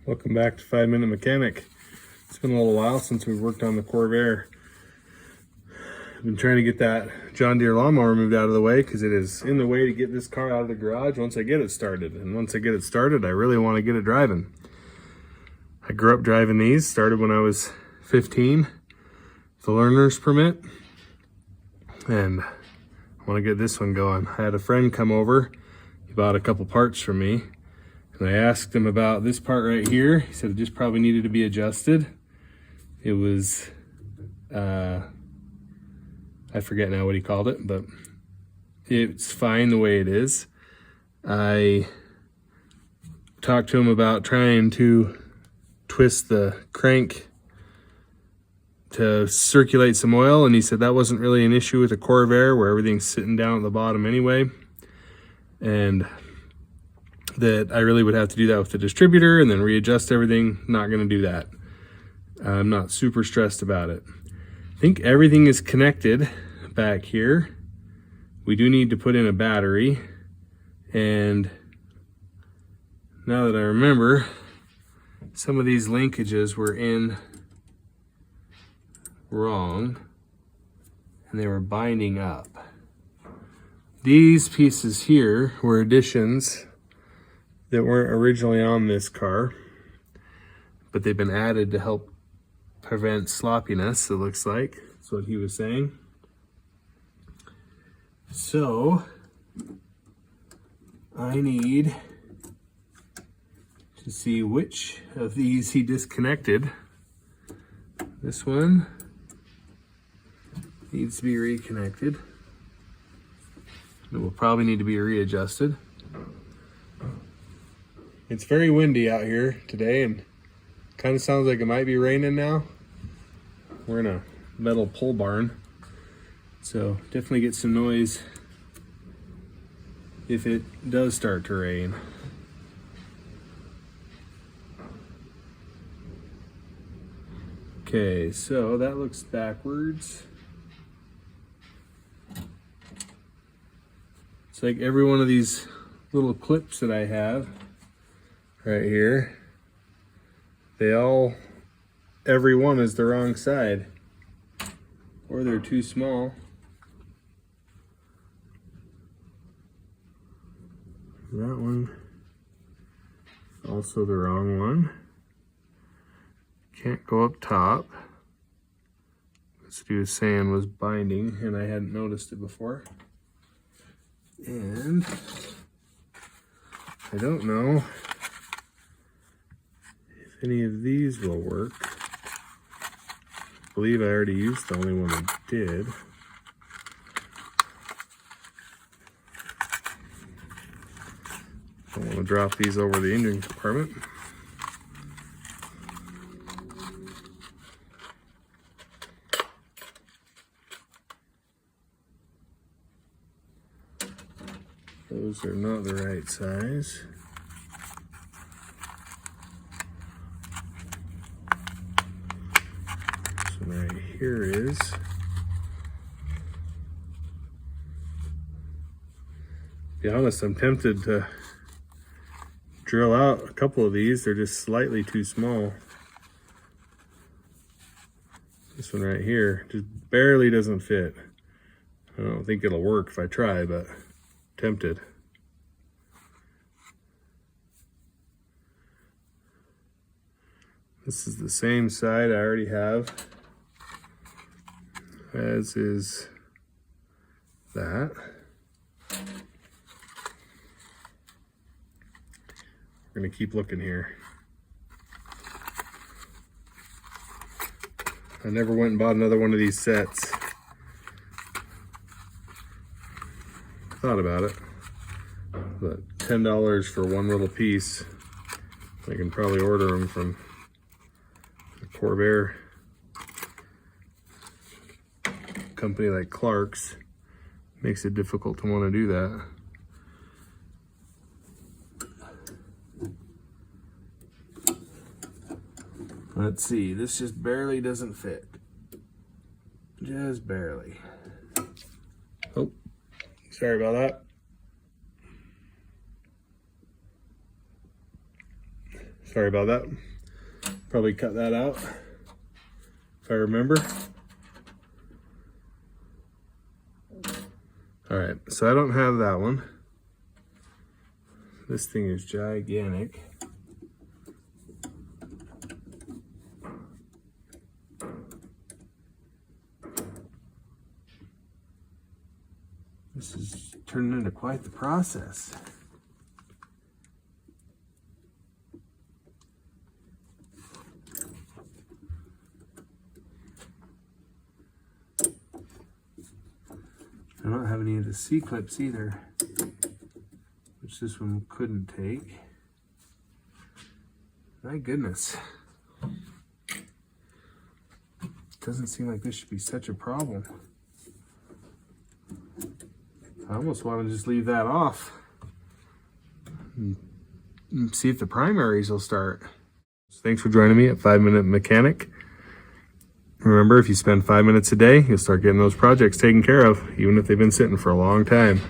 Welcome back to 5 Minute Mechanic. It's been a little while since we've worked on the Corvair. I've been trying to get that John Deere lawnmower moved out of the way because it is in the way to get this car out of the garage once I get it started. And once I get it started, I really want to get it driving. I grew up driving these, started when I was 15, the learner's permit, and I want to get this one going. I had a friend come over, he bought a couple parts from me. And I asked him about this part right here. He said it just probably needed to be adjusted. It was, I forget now what he called it, but it's fine the way it is. I talked to him about trying to twist the crank to circulate some oil, and he said that wasn't really an issue with the Corvair where everything's sitting down at the bottom anyway. And that I really would have to do that with the distributor and then readjust everything. Not going to do that. I'm not super stressed about it. I think everything is connected back here. We do need to put in a battery, and now that I remember, some of these linkages were in wrong and they were binding up. These pieces here were additions that weren't originally on this car, but they've been added to help prevent sloppiness, it looks like. That's what he was saying. So, I need to see which of these he disconnected. This one needs to be reconnected. It will probably need to be readjusted. It's very windy out here today and kind of sounds like it might be raining now. We're in a metal pole barn, so definitely get some noise if it does start to rain. Okay, so that looks backwards. It's like every one of these little clips that I have right here, every one is the wrong side, or they're too small. That one, also the wrong one. Can't go up top. This dude was saying was binding, and I hadn't noticed it before. And I don't know if any of these will work. I believe I already used the only one that did. Don't want to drop these over the engine compartment. Those are not the right size. This one right here is. To be honest, I'm tempted to drill out a couple of these. They're just slightly too small. This one right here just barely doesn't fit. I don't think it'll work if I try, but tempted. This is the same side I already have, as is that. We're gonna keep looking here. I never went and bought another one of these sets. Thought about it, but $10 for one little piece. I can probably order them from a Corvair company like Clark's. Makes it difficult to want to do that. Let's see, this just barely doesn't fit. Just barely. Oh, sorry about that. Sorry about that. Probably cut that out if I remember. All right, so I don't have that one. This thing is gigantic. This is turning into quite the process. I don't have any of the C-clips either, which this one couldn't take. My goodness. Doesn't seem like this should be such a problem. I almost want to just leave that off and see if the primaries will start. So thanks for joining me at 5 Minute Mechanic. Remember, if you spend 5 minutes a day, you'll start getting those projects taken care of, even if they've been sitting for a long time.